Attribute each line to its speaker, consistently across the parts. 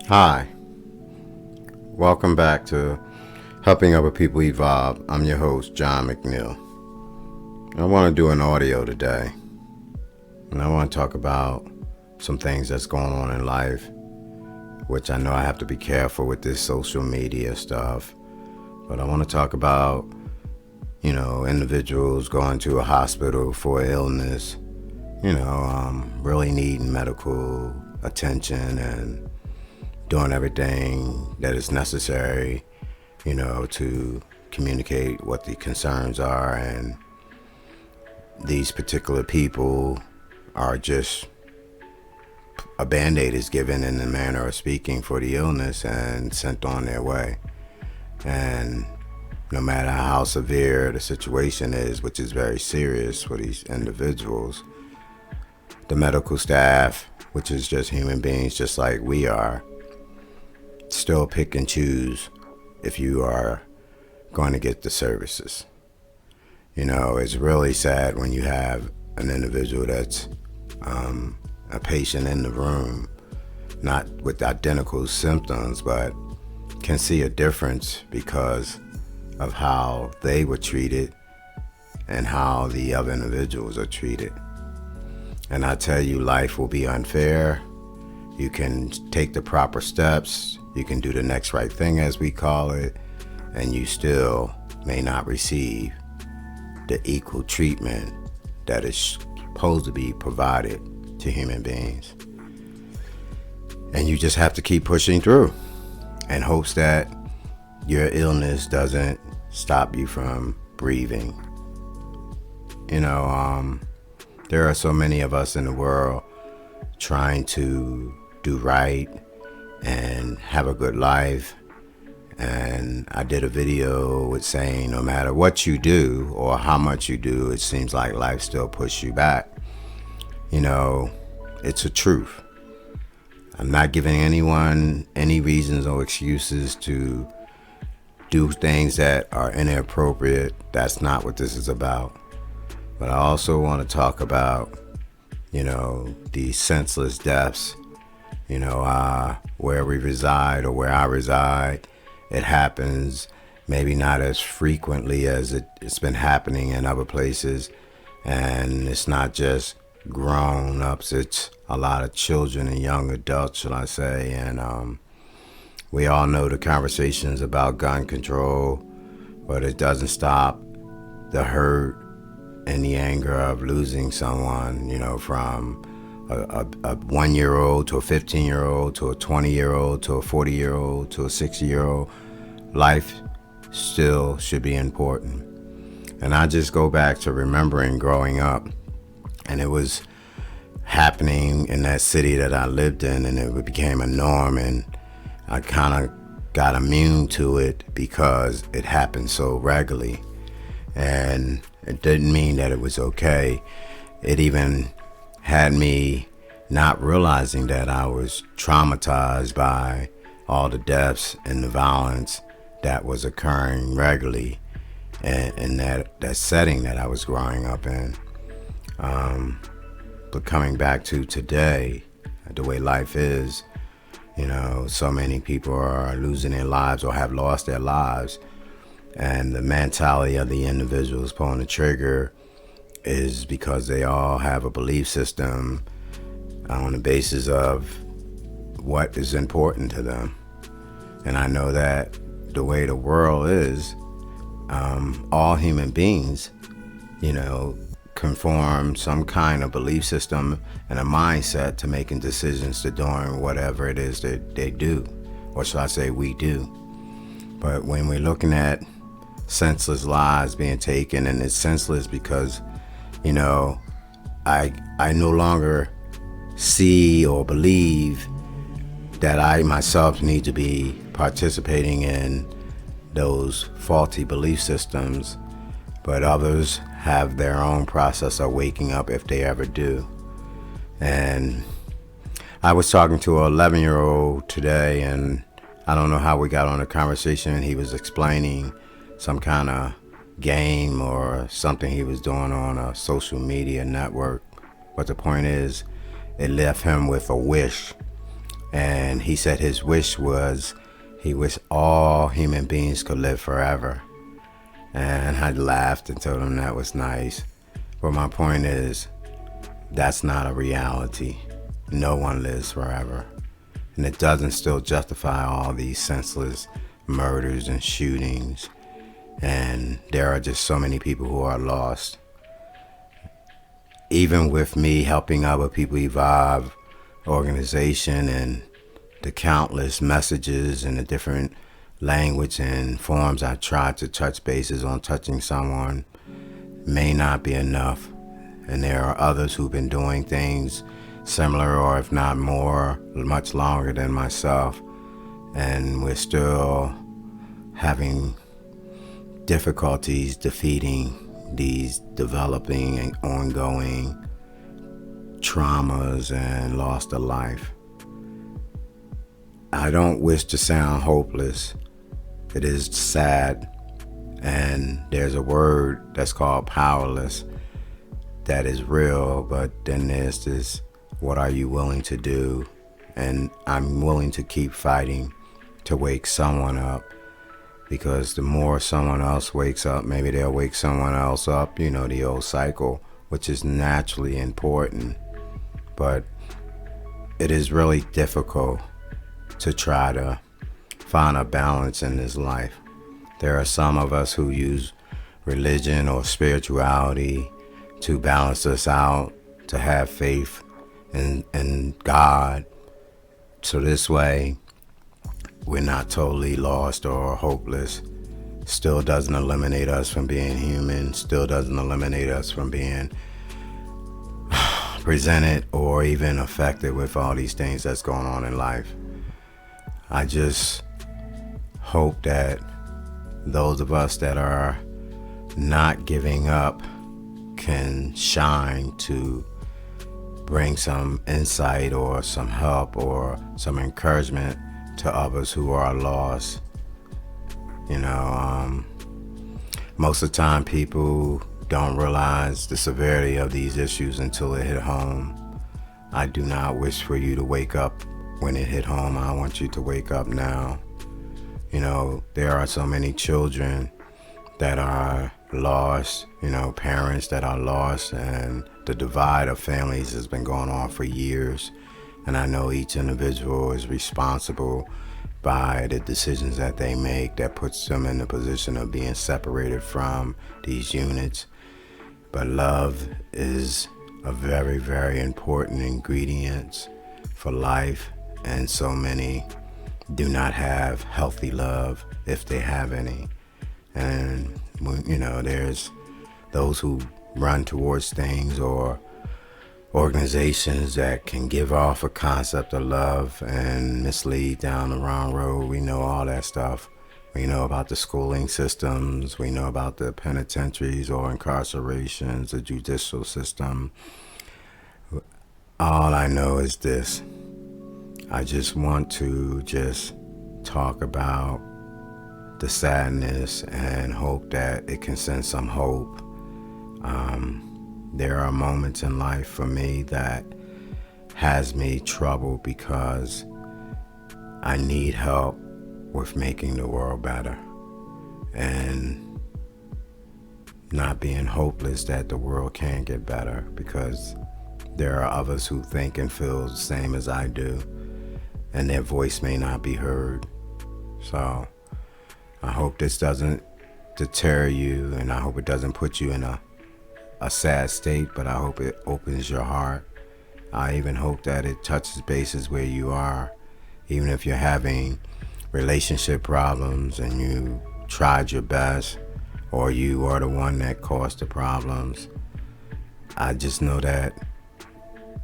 Speaker 1: Hi, welcome back to Helping Other People Evolve. I'm your host, John McNeil. I want to do an audio today, and I want to talk about some things that's going on in life, which I know I have to be careful with this social media stuff, but I want to talk about, individuals going to a hospital for illness, really needing medical attention and doing everything that is necessary, to communicate what the concerns are. And these particular people are just, a Band-Aid is given in the manner of speaking for the illness and sent on their way. And no matter how severe the situation is, which is very serious for these individuals, the medical staff, which is just human beings just like we are, still pick and choose if you are going to get the services. It's really sad when you have an individual that's a patient in the room, not with identical symptoms, but can see a difference because of how they were treated and how the other individuals are treated. And I tell you, life will be unfair. You can take the proper steps. You can do the next right thing, as we call it, and you still may not receive the equal treatment that is supposed to be provided to human beings. And you just have to keep pushing through in hopes that your illness doesn't stop you from breathing. There are so many of us in the world trying to do right and have a good life. And I did a video with saying no matter what you do or how much you do, it seems like life still pushes you back. It's a truth. I'm not giving anyone any reasons or excuses to do things that are inappropriate. That's not what this is about. But I also want to talk about, the senseless deaths, where we reside or where I reside. It happens maybe not as frequently as it's been happening in other places. And it's not just grown-ups, it's a lot of children and young adults, shall I say. And we all know the conversations about gun control, but it doesn't stop the hurt and the anger of losing someone, from a 1-year-old to a 15-year-old to a 20-year-old to a 40-year-old to a 60-year-old. Life still should be important. And I just go back to remembering growing up, and it was happening in that city that I lived in, and it became a norm, and I kind of got immune to it because it happened so regularly. And it didn't mean that it was okay. It even had me not realizing that I was traumatized by all the deaths and the violence that was occurring regularly in that setting that I was growing up in. But coming back to today, the way life is, so many people are losing their lives or have lost their lives. And the mentality of the individuals pulling the trigger is because they all have a belief system on the basis of what is important to them. And I know that the way the world is, all human beings, conform some kind of belief system and a mindset to making decisions to doing whatever it is that they do, or should I say we do. But when we're looking at senseless lives being taken, and it's senseless because, I no longer see or believe that I myself need to be participating in those faulty belief systems, but others have their own process of waking up if they ever do. And I was talking to an 11-year-old today, and I don't know how we got on a conversation. He was explaining some kind of game or something he was doing on a social media network. But the point is, it left him with a wish And he said his wish was he wished all human beings could live forever. And I laughed and told him that was nice. But my point is, that's not a reality. No one lives forever. And it doesn't still justify all these senseless murders and shootings. And there are just so many people who are lost. Even with me helping other people evolve organization and the countless messages and the different language and forms I tried to touch bases on touching someone may not be enough. And there are others who've been doing things similar, or if not more, much longer than myself. And we're still having difficulties defeating these developing and ongoing traumas and loss of life. I don't wish to sound hopeless. It is sad. And there's a word that's called powerless that is real, but then there's this, what are you willing to do? And I'm willing to keep fighting to wake someone up, because the more someone else wakes up, maybe they'll wake someone else up, you know, the old cycle, which is naturally important. But it is really difficult to try to find a balance in this life. There are some of us who use religion or spirituality to balance us out, to have faith in God. So this way, we're not totally lost or hopeless. Still doesn't eliminate us from being human. Still doesn't eliminate us from being presented or even affected with all these things that's going on in life. I just hope that those of us that are not giving up can shine to bring some insight or some help or some encouragement to others who are lost. You know, most of the time people don't realize the severity of these issues until it hit home. I do not wish for you to wake up when it hit home. I want you to wake up now. You know, there are so many children that are lost, you know, parents that are lost, and the divide of families has been going on for years. And I know each individual is responsible by the decisions that they make that puts them in the position of being separated from these units. But love is a very, very important ingredient for life, and so many do not have healthy love if they have any. And, you know, there's those who run towards things or organizations that can give off a concept of love and mislead down the wrong road. We know all that stuff. We know about the schooling systems. We know about the penitentiaries or incarcerations, the judicial system. All I know is this. I just want to just talk about the sadness and hope that it can send some hope. There are moments in life for me that has me troubled because I need help with making the world better and not being hopeless that the world can get better, because there are others who think and feel the same as I do, and their voice may not be heard. So I hope this doesn't deter you, and I hope it doesn't put you in a sad state, but I hope it opens your heart. I even hope that it touches bases where you are, even if you're having relationship problems and you tried your best, or you are the one that caused the problems. I just know that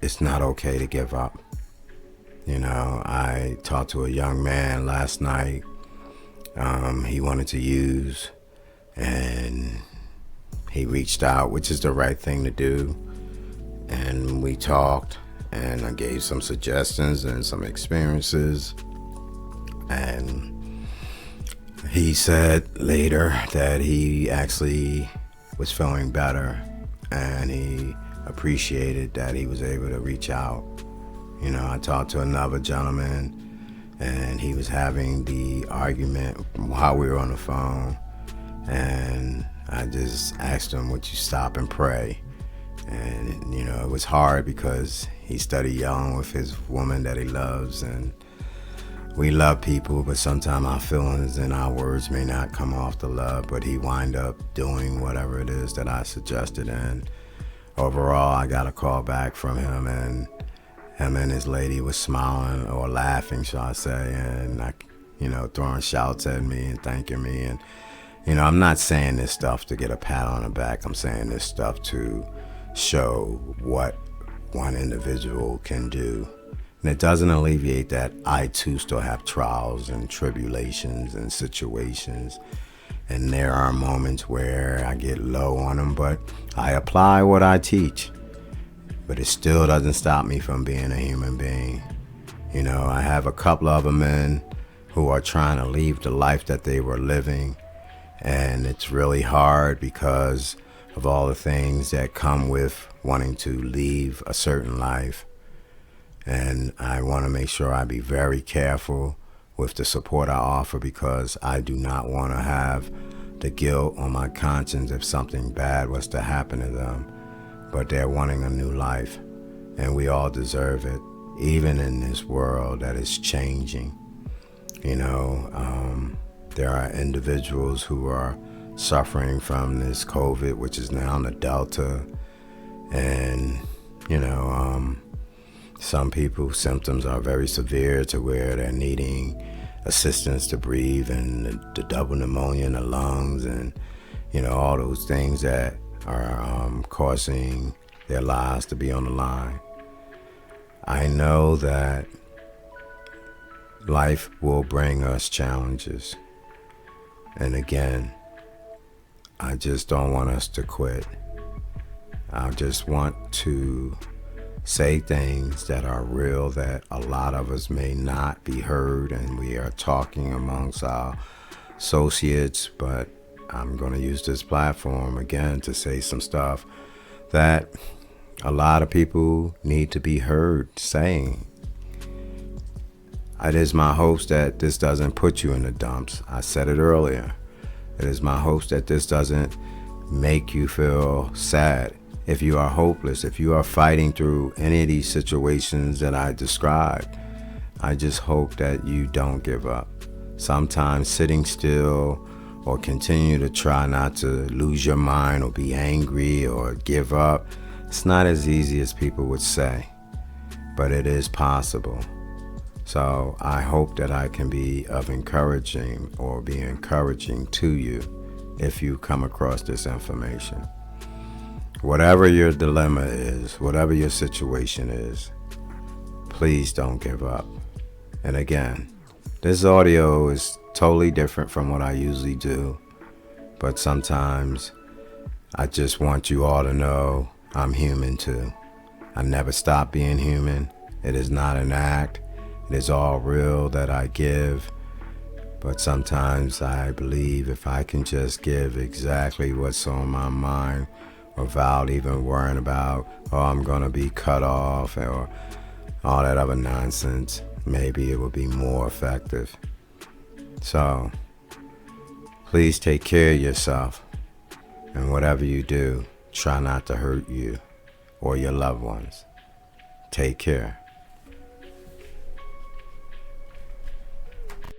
Speaker 1: it's not okay to give up. You know, I talked to a young man last night. He wanted to use, and he reached out, which is the right thing to do. And we talked, and I gave some suggestions and some experiences. And he said later that he actually was feeling better, and he appreciated that he was able to reach out. You know, I talked to another gentleman and he was having the argument while we were on the phone, and I just asked him, would you stop and pray? And you know, it was hard because he started yelling with his woman that he loves, and we love people, but sometimes our feelings and our words may not come off the love, but he wind up doing whatever it is that I suggested. And overall, I got a call back from him, and him and his lady was smiling or laughing, shall I say, and throwing shouts at me and thanking me. And I'm not saying this stuff to get a pat on the back. I'm saying this stuff to show what one individual can do. And it doesn't alleviate that I too still have trials and tribulations and situations. And there are moments where I get low on them, but I apply what I teach. But it still doesn't stop me from being a human being. I have a couple of other men who are trying to leave the life that they were living. And it's really hard because of all the things that come with wanting to leave a certain life. And I want to make sure I be very careful with the support I offer, because I do not want to have the guilt on my conscience if something bad was to happen to them. But they're wanting a new life, and we all deserve it, even in this world that is changing. There are individuals who are suffering from this COVID, which is now the Delta, and some people's symptoms are very severe to where they're needing assistance to breathe, and the double pneumonia in the lungs, and all those things that are causing their lives to be on the line. I know that life will bring us challenges. And again, I just don't want us to quit. I just want to say things that are real, that a lot of us may not be heard, and we are talking amongst our associates, but I'm going to use this platform again to say some stuff that a lot of people need to be heard saying. It is my hopes that this doesn't put you in the dumps. I said it earlier. It is my hopes that this doesn't make you feel sad. If you are hopeless, if you are fighting through any of these situations that I described, I just hope that you don't give up. Sometimes sitting still or continue to try not to lose your mind or be angry or give up, it's not as easy as people would say, but it is possible. So I hope that I can be encouraging to you if you come across this information. Whatever your dilemma is, whatever your situation is, please don't give up. And again, this audio is totally different from what I usually do, but sometimes I just want you all to know I'm human too. I never stop being human. It is not an act. It is all real that I give. But sometimes I believe if I can just give exactly what's on my mind without even worrying about, I'm going to be cut off or all that other nonsense, maybe it will be more effective. So please take care of yourself, and whatever you do, try not to hurt you or your loved ones. Take care.